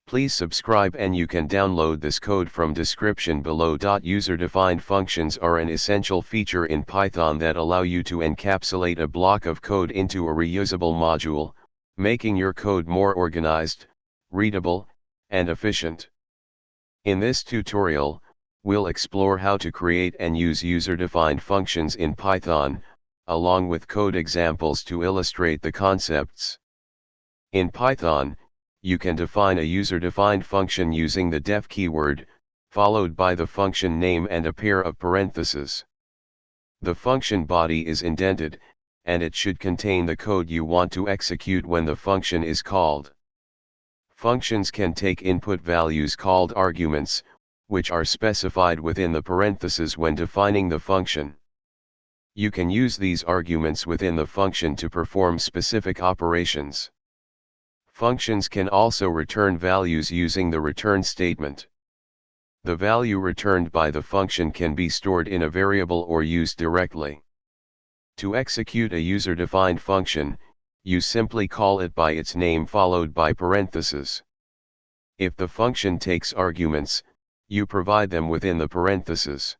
Please subscribe and you can download this code from description below. User-defined functions are an essential feature in Python that allow you to encapsulate a block of code into a reusable module, making your code more organized, readable, and efficient. In this tutorial, we'll explore how to create and use user-defined functions in Python, along with code examples to illustrate the concepts. In Python, you can define a user-defined function using the def keyword, followed by the function name and a pair of parentheses. The function body is indented, and it should contain the code you want to execute when the function is called. Functions can take input values called arguments, which are specified within the parentheses when defining the function. You can use these arguments within the function to perform specific operations. Functions can also return values using the return statement. The value returned by the function can be stored in a variable or used directly. To execute a user-defined function, you simply call it by its name followed by parentheses. If the function takes arguments, you provide them within the parentheses.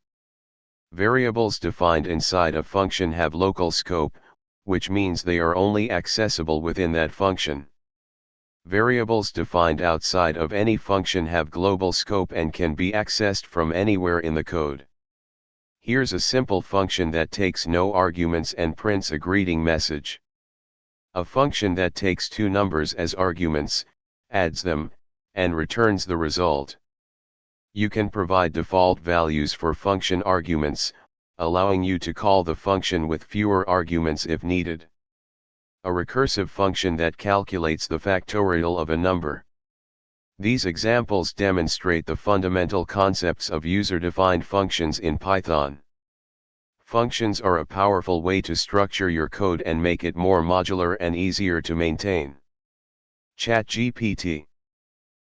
Variables defined inside a function have local scope, which means they are only accessible within that function. Variables defined outside of any function have global scope and can be accessed from anywhere in the code. Here's a simple function that takes no arguments and prints a greeting message. A function that takes two numbers as arguments, adds them, and returns the result. You can provide default values for function arguments, allowing you to call the function with fewer arguments if needed. A recursive function that calculates the factorial of a number. These examples demonstrate the fundamental concepts of user-defined functions in Python. Functions are a powerful way to structure your code and make it more modular and easier to maintain. ChatGPT